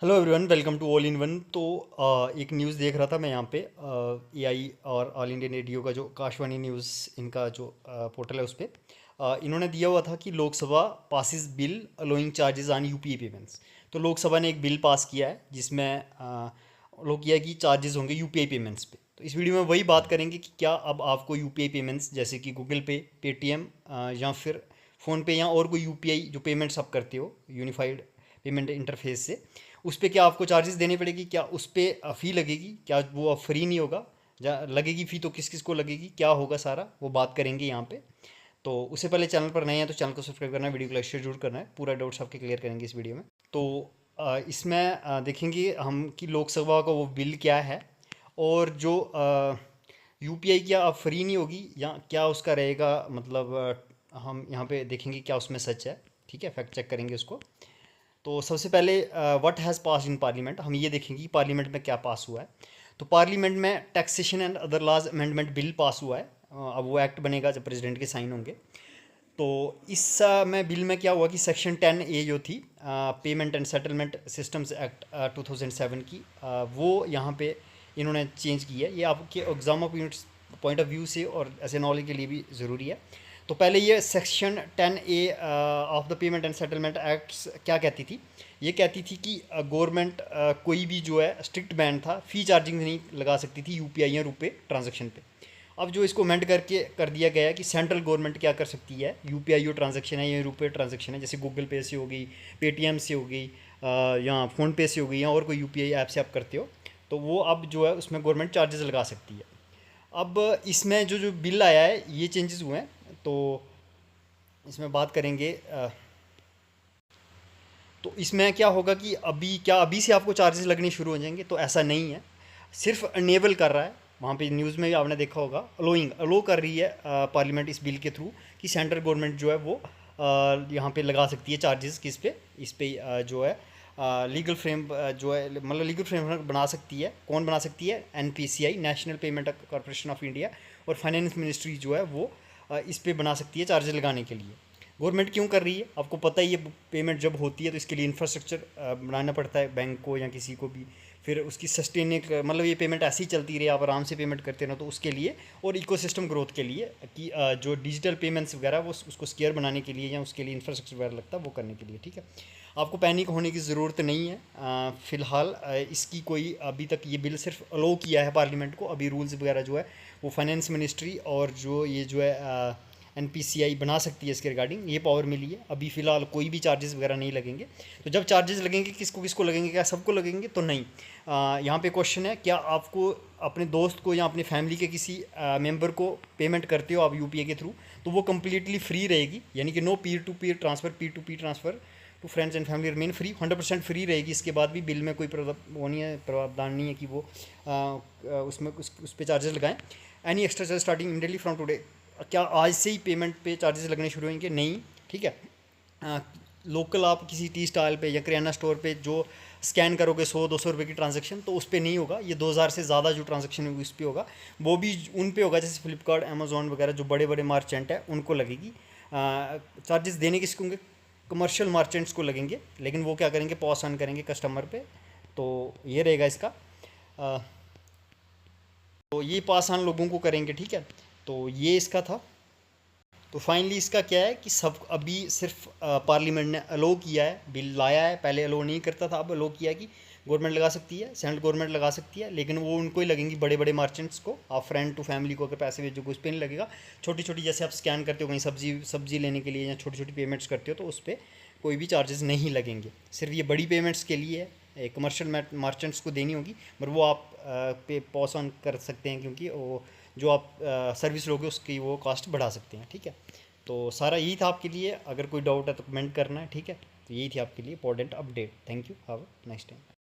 Hello everyone, welcome to all in one. तो एक news देख रहा था मैं यहाँ पे एआई और ऑल इंडियन रेडियो का जो आकाशवाणी न्यूज़ इनका जो पोर्टल है उस पे इन्होंने दिया हुआ था कि Lok Sabha passes bill allowing charges on UPI payments. तो लोकसभा ने एक बिल पास किया है जिसमें लोग किया है कि चार्जेस होंगे यूपीआई पेमेंट्स पे। तो इस वीडियो में वही बात करेंगे कि क्या अब आपको यूपीआई पेमेंट्स जैसे कि गूगल पे, पेटीएम या फिर फ़ोनपे या और कोई यूपीआई जो पेमेंट्स आप करते हो यूनिफाइड पेमेंट इंटरफेस से, उस पे क्या आपको चार्जेस देनी पड़ेगी, क्या उस पर फ़ी लगेगी, क्या वो फ्री नहीं होगा, या लगेगी फ़ी तो किस किस को लगेगी, क्या होगा, सारा वो बात करेंगे यहाँ पे। तो उससे पहले चैनल पर नए हैं तो चैनल को सब्सक्राइब करना है, वीडियो को लाइक शेयर जरूर करना है, पूरा डाउट्स आपके क्लियर करेंगे इस वीडियो में। तो इसमें देखेंगे हम कि लोकसभा का वो बिल क्या है, और जो यूपीआई क्या अब फ्री नहीं होगी या क्या उसका रहेगा, मतलब हम यहाँ पे देखेंगे क्या उसमें सच है। ठीक है, फैक्ट चेक करेंगे उसको। तो सबसे पहले what has pass in parliament, हम ये देखेंगे कि पार्लियामेंट में क्या पास हुआ है। तो पार्लियामेंट में taxation and other laws amendment bill pass हुआ है। अब वो एक्ट बनेगा जब प्रेसिडेंट के साइन होंगे। तो इस में बिल में क्या हुआ कि सेक्शन 10A जो थी payment and settlement systems act 2007 की, वो यहाँ पे इन्होंने चेंज की है। ये आपके exam of point of view से और ऐसे नॉलेज के लिए भी ज़रूरी है। तो पहले ये section 10A of the payment and settlement acts क्या कहती थी। ये कहती थी कि गवर्नमेंट कोई भी जो है स्ट्रिक्ट बैन था, फ़ी चार्जिंग नहीं लगा सकती थी यूपीआई या रुपए ट्रांजैक्शन पे। अब जो इसको अमेंड करके कर दिया गया है कि सेंट्रल गवर्नमेंट क्या कर सकती है, यूपीआई जो ट्रांजैक्शन है या रुपए ट्रांजैक्शन है, जैसे गूगल पे से हो गई, पेटीएम से हो गई, या फ़ोन पे से हो गई, या और कोई यूपीआई ऐप से आप करते हो, तो वो अब जो है उसमें गवर्नमेंट चार्जेस लगा सकती है। अब इसमें जो जो बिल आया है ये चेंजेस हुए हैं। तो इसमें बात करेंगे तो इसमें क्या होगा कि अभी से आपको चार्जेस लगने शुरू हो जाएंगे, तो ऐसा नहीं है। सिर्फ अनेबल कर रहा है, वहाँ पे न्यूज़ में भी आपने देखा होगा, अलो कर रही है पार्लियामेंट इस बिल के थ्रू कि सेंट्रल गवर्नमेंट जो है वो यहाँ पे लगा सकती है चार्जेस, किस पे, इस पे जो है लीगल फ्रेम जो है, मतलब लीगल फ्रेमवर्क बना सकती है। कौन बना सकती है? NPCI, national payment corporation of India, और फाइनेंस मिनिस्ट्री जो है वो इस पे बना सकती है चार्जेस लगाने के लिए। गवर्नमेंट क्यों कर रही है? आपको पता ही है, पेमेंट जब होती है तो इसके लिए इंफ्रास्ट्रक्चर बनाना पड़ता है बैंक को या किसी को भी। फिर उसकी सस्टेन, मतलब ये पेमेंट ऐसी ही चलती रही, आप आराम से पेमेंट करते रहो, तो उसके लिए और इकोसिस्टम ग्रोथ के लिए कि जो डिजिटल पेमेंट्स वगैरह वो उसको स्केयर बनाने के लिए या उसके लिए इंफ्रास्ट्रक्चर वगैरह लगता है वो करने के लिए। ठीक है, आपको पैनिक होने की ज़रूरत नहीं है। फ़िलहाल इसकी कोई अभी तक ये बिल सिर्फ अलो किया है पार्लियामेंट को, अभी रूल्स वगैरह जो है वो फाइनेंस मिनिस्ट्री और जो ये जो है एनपीसीआई बना सकती है, इसके रिगार्डिंग ये पावर मिली है। अभी फ़िलहाल कोई भी चार्जेस वगैरह नहीं लगेंगे। तो जब चार्जेस लगेंगे किसको किसको लगेंगे, क्या सबको लगेंगे? तो नहीं। यहाँ पे क्वेश्चन है, क्या आपको अपने दोस्त को या अपनी फैमिली के किसी मेंबर को पेमेंट करते हो आप यूपीआई के थ्रू, तो वो कम्प्लीटली फ्री रहेगी, यानी कि no peer to peer transfer, P to P transfer to friends and family remain free, 100% free रहेगी। इसके बाद भी बिल में कोई वो नहीं है, प्रावधान नहीं है कि वो उसमें उस पर चार्जेस लगाएं। Any extra charge starting immediately from today, क्या आज से ही पेमेंट पे चार्जेस लगने शुरू होंगे? नहीं। ठीक है, लोकल आप किसी टी स्टॉल पे या करियाना स्टोर पे जो स्कैन करोगे 100-200 रुपये की ट्रांजैक्शन, तो उस पर नहीं होगा। ये 2000 से ज़्यादा जो ट्रांजैक्शन होगी उस पर होगा, वो भी उन पे होगा, जैसे फ्लिपकार्ट, अमेजोन वगैरह जो बड़े बड़े मार्चेंट है उनको लगेगी। चार्जेस देने किसको होंगे? कमर्शियल मार्चेंट्स को लगेंगे, लेकिन वो क्या करेंगे? पास ऑन करेंगे कस्टमर पे। तो ये रहेगा इसका। अ, तो ये पास ऑन लोगों को करेंगे। ठीक है, तो ये इसका था। तो फाइनली इसका क्या है कि सब अभी सिर्फ पार्लियामेंट ने अलो किया है, बिल लाया है, पहले अलो नहीं करता था, अब अलो किया है कि गवर्नमेंट लगा सकती है, सेंट्रल गवर्नमेंट लगा सकती है, लेकिन वो उनको ही लगेंगी, बड़े बड़े मार्चेंट्स को। आप फ्रेंड टू फैमिली को अगर पैसे भेजोगे उस पर नहीं लगेगा। छोटी छोटी जैसे आप स्कैन करते हो कहीं सब्जी सब्जी लेने के लिए या छोटी छोटी पेमेंट्स करते हो, तो उस पर कोई भी चार्जेस नहीं लगेंगे। सिर्फ ये बड़ी पेमेंट्स के लिए है, कमर्शियल मार्चेंट्स को देनी होगी, पर वो आप पे पॉस ऑन कर सकते हैं, क्योंकि वो जो आप सर्विस लोगे उसकी वो कॉस्ट बढ़ा सकते हैं। ठीक है, तो सारा यही था आपके लिए। अगर कोई डाउट है तो कमेंट करना है। ठीक है, तो यही थी आपके लिए important update. Thank you, have a nice time.